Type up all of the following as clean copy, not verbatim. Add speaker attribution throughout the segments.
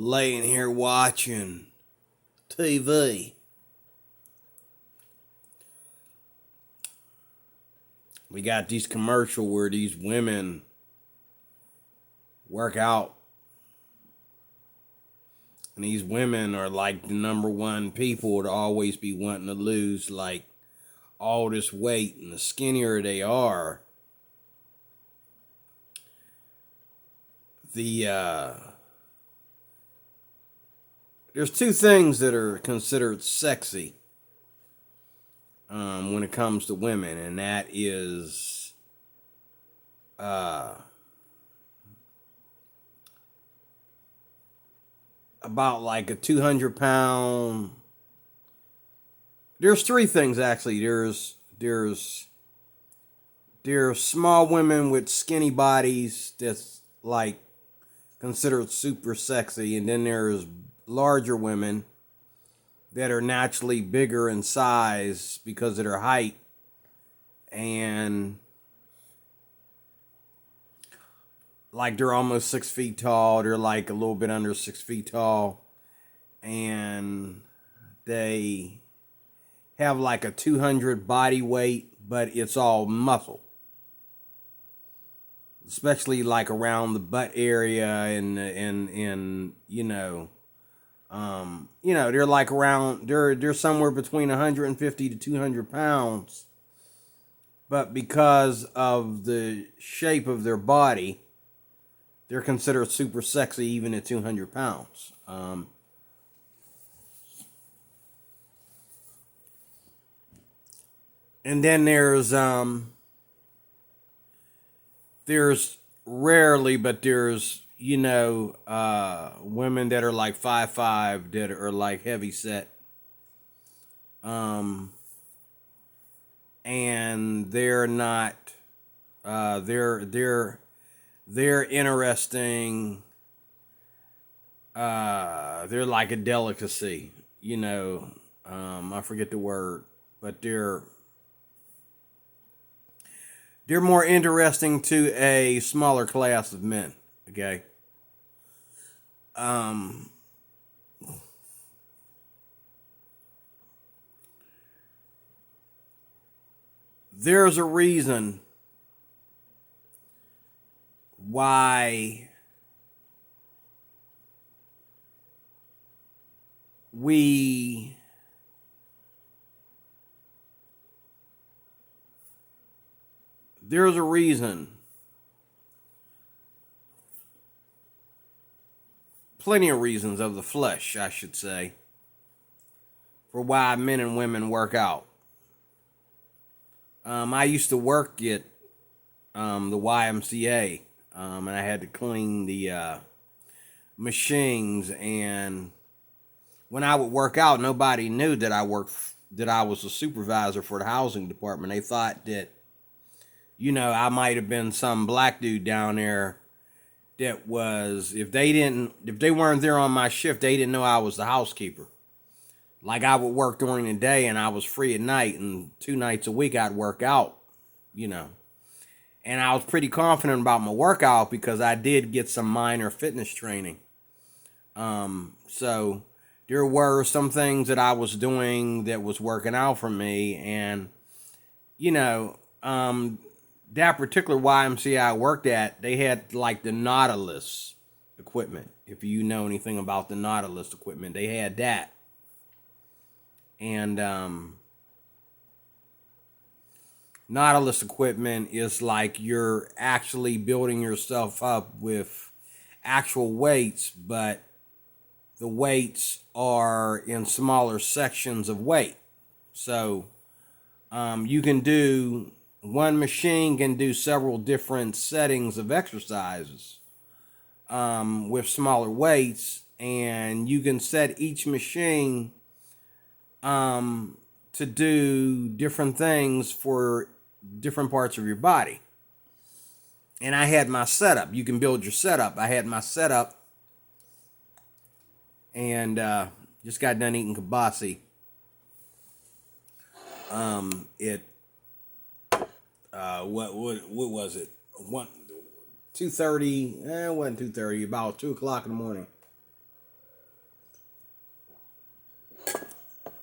Speaker 1: laying here watching TV. We got these commercial where these women work out. And these women are like the number one people to always be wanting to lose like all this weight. And the skinnier they are, there's two things that are considered sexy when it comes to women, and that is about like a 200-pound. There's three things actually. There's small women with skinny bodies that's like considered super sexy, and then there's larger women that are naturally bigger in size because of their height, and like they're almost 6 feet tall. They're like a little bit under 6 feet tall, and they have like a 200 body weight, but it's all muscle, especially like around the butt area, and they're like around, they're somewhere between 150 to 200 pounds, but because of the shape of their body, they're considered super sexy even at 200 pounds. And then there's rarely, but there's women that are like 5'5" that are like heavy set, and they're not they're interesting. They're like a delicacy, I forget the word, but they're more interesting to a smaller class of men. Okay. There's a reason why there's a reason, plenty of reasons of the flesh, I should say, for why men and women work out. I used to work at the YMCA, and I had to clean the machines. And when I would work out, nobody knew that I was a supervisor for the housing department. They thought that, I might have been some black dude down there that was, if they weren't there on my shift, they didn't know I was the housekeeper. Like, I would work during the day and I was free at night, and 2 nights a week I'd work out, and I was pretty confident about my workout because I did get some minor fitness training. So there were some things that I was doing that was working out for me, and that particular YMCA I worked at, they had like the Nautilus equipment. If you know anything about the Nautilus equipment, they had that. And Nautilus equipment is like you're actually building yourself up with actual weights, but the weights are in smaller sections of weight. So you can do, one machine can do several different settings of exercises with smaller weights, and you can set each machine to do different things for different parts of your body. And I had my setup. You can build your setup. I had my setup, and just got done eating kibasi. What was it? 2:30. It wasn't 2:30. About 2:00 in the morning.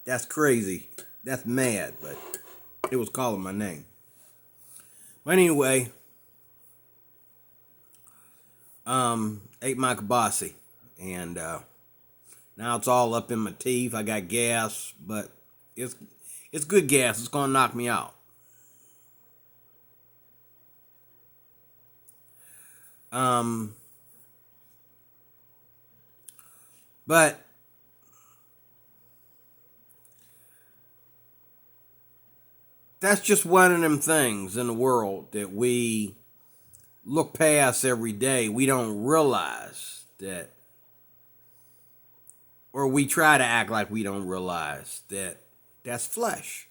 Speaker 1: That's crazy. That's mad, but it was calling my name. But anyway, ate my kibasi, and now it's all up in my teeth. I got gas, but it's good gas. It's gonna knock me out. But that's just one of them things in the world that we look past every day. We don't realize that, or we try to act like we don't realize that that's flesh.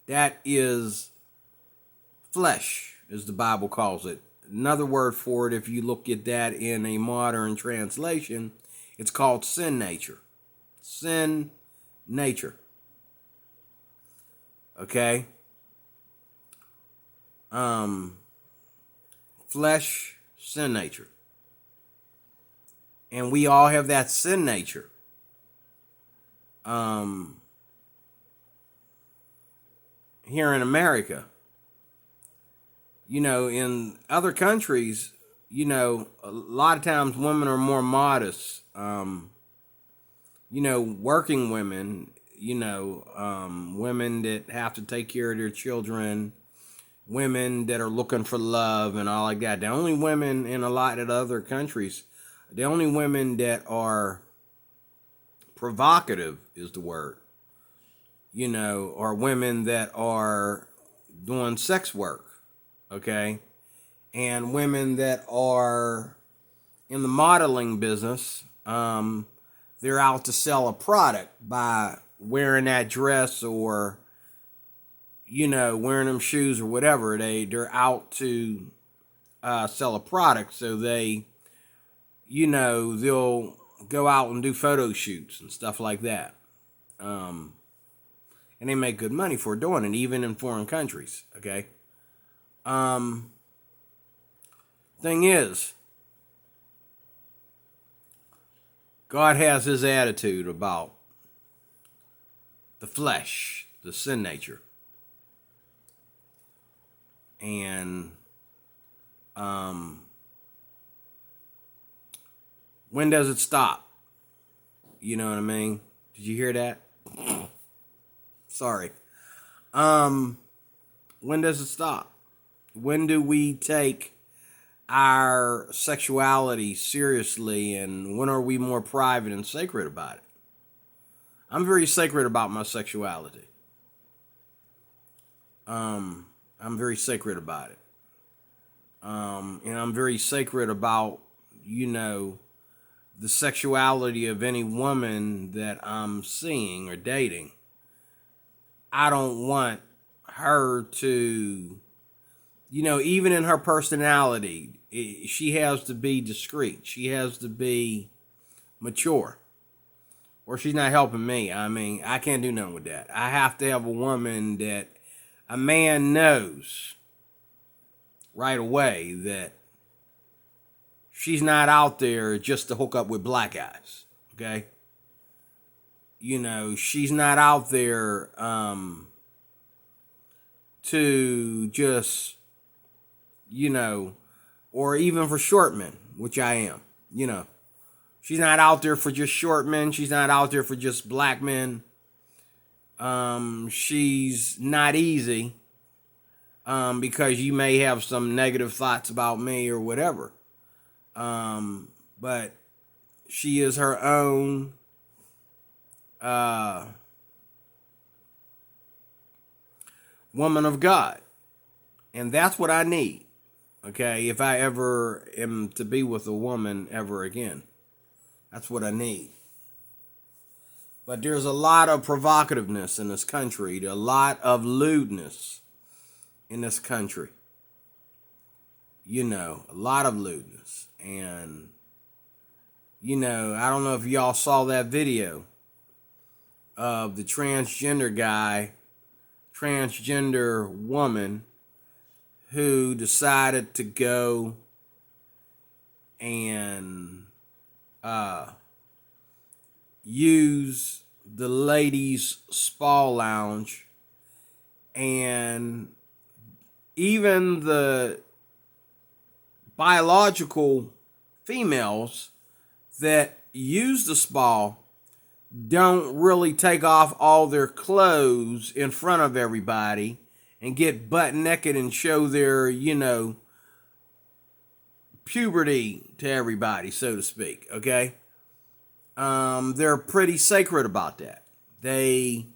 Speaker 1: That is flesh, as the Bible calls it. Another word for it, if you look at that in a modern translation, it's called sin nature. Sin nature. Okay? Flesh, sin nature. And we all have that sin nature. Here in America. In other countries, a lot of times women are more modest. Working women, women that have to take care of their children, women that are looking for love and all like that. The only women in a lot of other countries, the only women that are provocative is the word, are women that are doing sex work, okay? And women that are in the modeling business, they're out to sell a product by wearing that dress or, wearing them shoes or whatever. They're out to sell a product, so they'll go out and do photo shoots and stuff like that. And they make good money for doing it, even in foreign countries, okay? Thing is, God has his attitude about the flesh, the sin nature. And when does it stop? You know what I mean? Did you hear that? Sorry. When does it stop? When do we take our sexuality seriously, and when are we more private and sacred about it? I'm very sacred about my sexuality. I'm very sacred about it. And I'm very sacred about, the sexuality of any woman that I'm seeing or dating. I don't want her to, even in her personality, she has to be discreet. She has to be mature. Or she's not helping me. I mean, I can't do nothing with that. I have to have a woman that a man knows right away that she's not out there just to hook up with black guys. Okay? She's not out there to just, or even for short men, which I am, She's not out there for just short men. She's not out there for just black men. She's not easy because you may have some negative thoughts about me or whatever. But she is her own woman of God. And that's what I need, okay, if I ever am to be with a woman ever again. That's what I need. But there's a lot of provocativeness in this country, a lot of lewdness in this country. A lot of lewdness. And, I don't know if y'all saw that video of the transgender guy, transgender woman who decided to go and use the ladies' spa lounge, and even the biological females that use the spa don't really take off all their clothes in front of everybody and get butt naked and show their, puberty to everybody, so to speak, okay? They're pretty sacred about that. They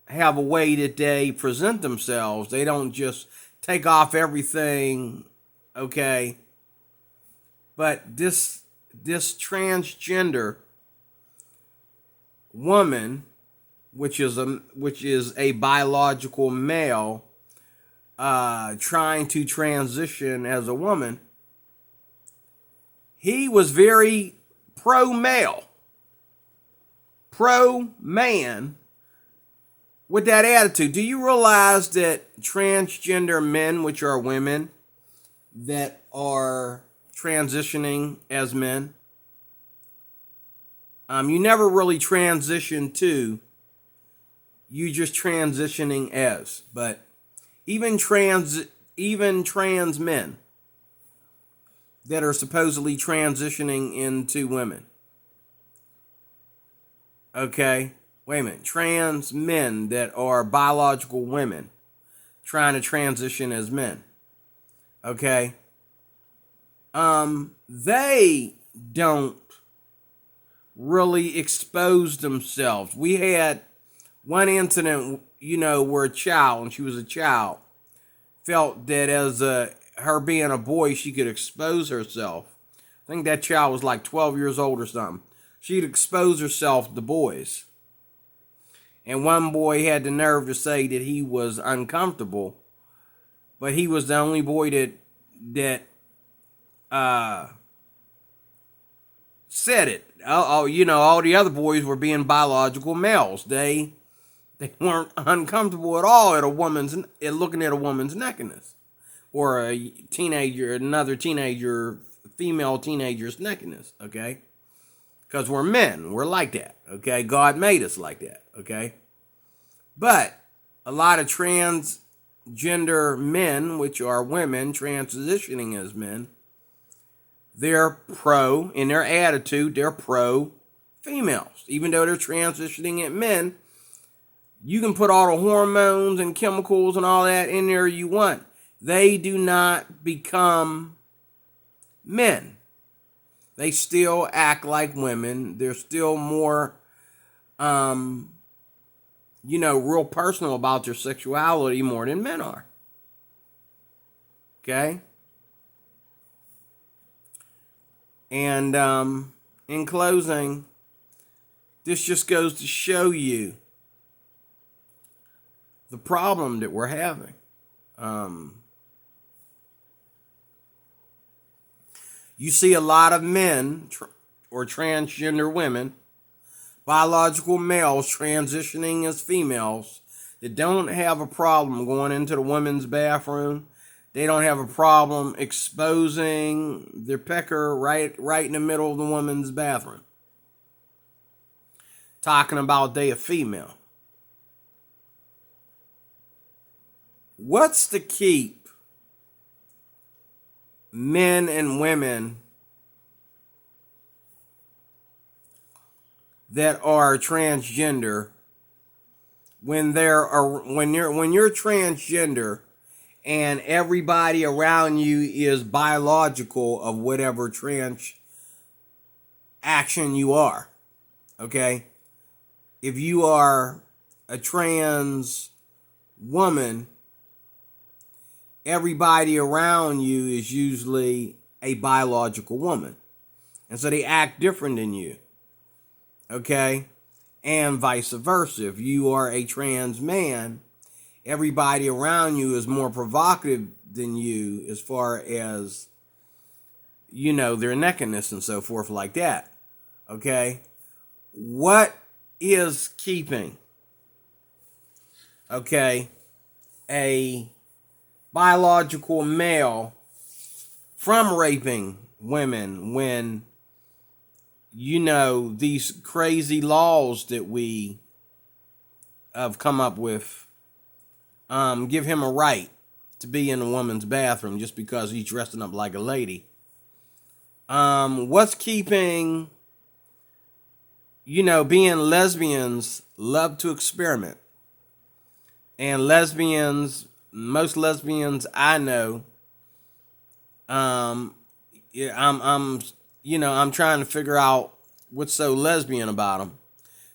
Speaker 1: have a way that they present themselves. They don't just take off everything, okay? But this transgender woman, which is a biological male, trying to transition as a woman, he was very pro-male, pro-man with that attitude. Do you realize that transgender men, which are women that are transitioning as men, you never really transition to, you just transitioning as. But even trans men that are supposedly transitioning into women. Okay, wait a minute. Trans men that are biological women trying to transition as men. Okay. They don't really expose themselves. We had one incident, where a child, and she was a child, felt that as her being a boy, she could expose herself. I think that child was like 12 years old or something. She'd expose herself to boys. And one boy had the nerve to say that he was uncomfortable, but he was the only boy that said it. All the other boys were being biological males. They weren't uncomfortable at all at looking at a woman's nakedness, or another teenager, female teenager's nakedness. Okay, because we're men, we're like that. Okay, God made us like that. Okay, but a lot of transgender men, which are women transitioning as men, they're in their attitude, they're pro-females. Even though they're transitioning at men, you can put all the hormones and chemicals and all that in there you want. They do not become men. They still act like women. They're still more, real personal about their sexuality more than men are. Okay? And in closing, this just goes to show you the problem that we're having. You see a lot of men or transgender women, biological males transitioning as females, that don't have a problem going into the women's bathroom. They don't have a problem exposing their pecker right in the middle of the woman's bathroom. Talking about they a female. What's to keep men and women that are transgender when you're transgender and everybody around you is biological of whatever trans action you are? Okay? If you are a trans woman, everybody around you is usually a biological woman. And so they act different than you. Okay? And vice versa. If you are a trans man, everybody around you is more provocative than you as far as, their nakedness and so forth like that. Okay? What is keeping, a biological male from raping women when these crazy laws that we have come up with give him a right to be in a woman's bathroom just because he's dressing up like a lady. What's keeping, being lesbians love to experiment. And most lesbians I know, yeah, I'm trying to figure out what's so lesbian about them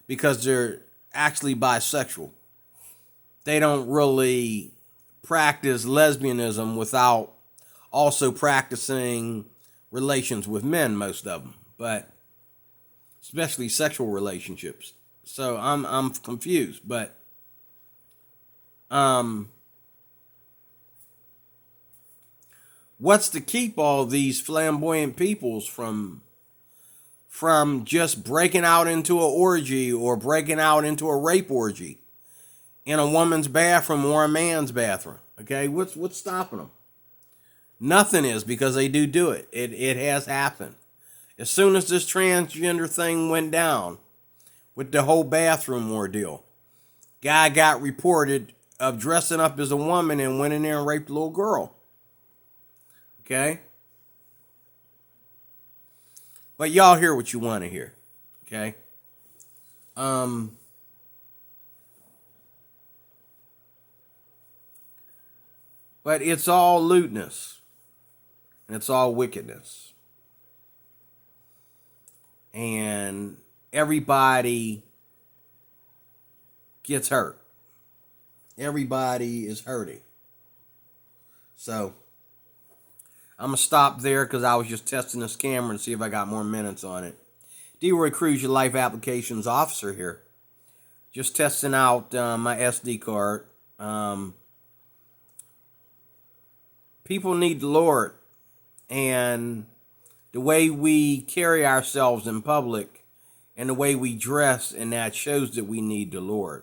Speaker 1: because they're actually bisexual. They don't really practice lesbianism without also practicing relations with men, most of them, but especially sexual relationships. So I'm confused, but um what's to keep all these flamboyant peoples from just breaking out into an orgy or breaking out into a rape orgy in a woman's bathroom or a man's bathroom? Okay, what's stopping them? Nothing is, because they do it. It has happened. As soon as this transgender thing went down with the whole bathroom ordeal, guy got reported of dressing up as a woman and went in there and raped a little girl. Okay? But y'all hear what you want to hear. Okay? But it's all lewdness. And it's all wickedness. And everybody gets hurt. Everybody is hurting. So I'm going to stop there because I was just testing this camera to see if I got more minutes on it. D-Roy Cruz, your Life Applications Officer here. Just testing out my SD card. People need the Lord. And the way we carry ourselves in public and the way we dress, and that shows that we need the Lord.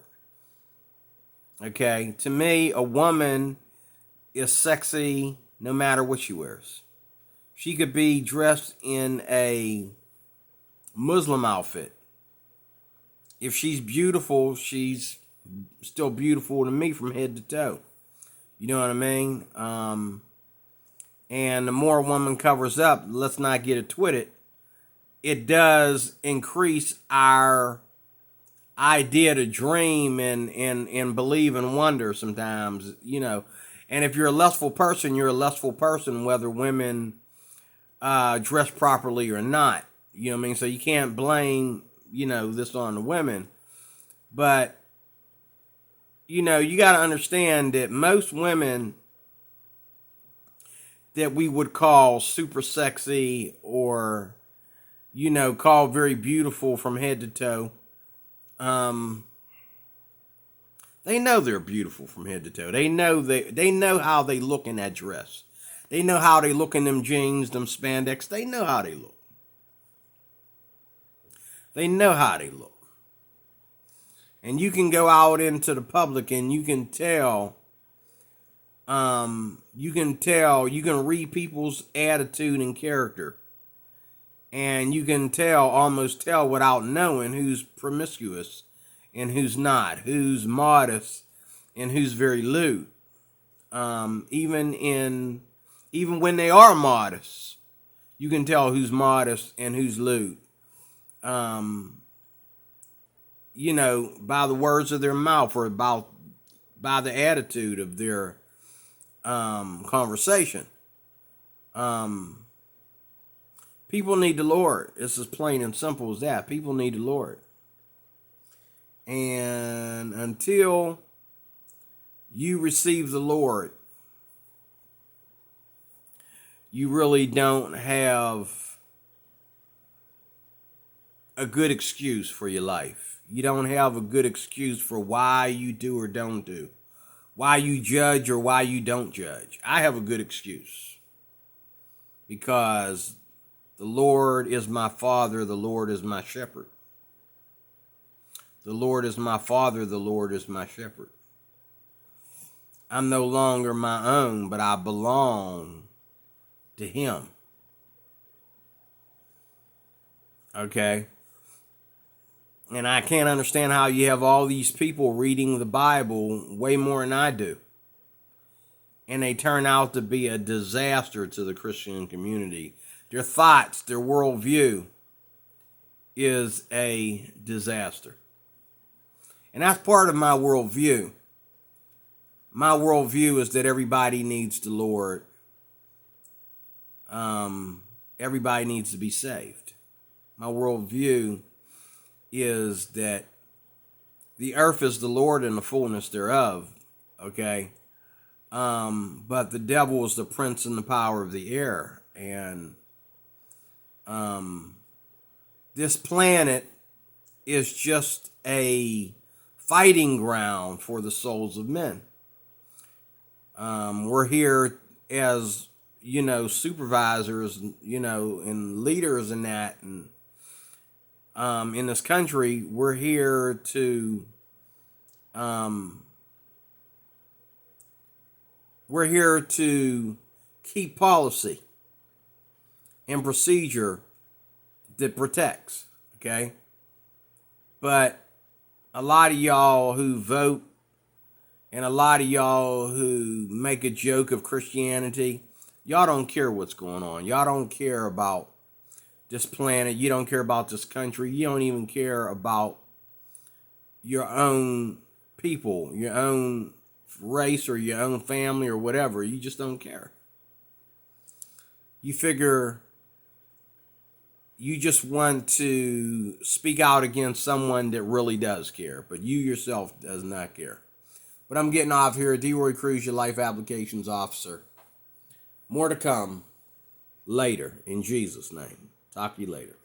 Speaker 1: Okay? To me, a woman is sexy no matter what she wears. She could be dressed in a Muslim outfit. If she's beautiful, she's still beautiful to me from head to toe. You know what I mean? And the more a woman covers up, let's not get it twisted, it does increase our idea to dream and believe in wonder sometimes, And if you're a lustful person, you're a lustful person, whether women dress properly or not. You know what I mean? So you can't blame, this on the women. But, you got to understand that most women that we would call super sexy or, call very beautiful from head to toe, they know they're beautiful from head to toe. They know how they look in that dress. They know how they look in them jeans, them spandex. They know how they look. They know how they look. And you can go out into the public and you can tell, you can read people's attitude and character. And you can almost tell without knowing who's promiscuous and who's not, who's modest and who's very lewd. Even when they are modest, you can tell who's modest and who's lewd. By the words of their mouth or by the attitude of their conversation. People need the Lord. It's as plain and simple as that. People need the Lord. And until you receive the Lord, you really don't have a good excuse for your life. You don't have a good excuse for why you do or don't do, why you judge or why you don't judge. I have a good excuse because the Lord is my Father, the Lord is my shepherd. The Lord is my Father, the Lord is my shepherd. I'm no longer my own, but I belong to Him. Okay? And I can't understand how you have all these people reading the Bible way more than I do. And they turn out to be a disaster to the Christian community. Their thoughts, their worldview is a disaster. And that's part of my worldview. My worldview is that everybody needs the Lord. Everybody needs to be saved. My worldview is that the earth is the Lord and the fullness thereof. Okay? But the devil is the prince and the power of the air. And this planet is just a fighting ground for the souls of men. We're here as, supervisors, and leaders in that. And in this country, we're here to keep policy and procedure that protects, okay? But a lot of y'all who vote and a lot of y'all who make a joke of Christianity, y'all don't care what's going on. Y'all don't care about this planet. You don't care about this country. You don't even care about your own people, your own race or your own family or whatever. You just don't care. You figure you just want to speak out against someone that really does care, but you yourself does not care. But I'm getting off here. D-Roy Cruz, your Life Applications Officer. More to come later, in Jesus' name. Talk to you later.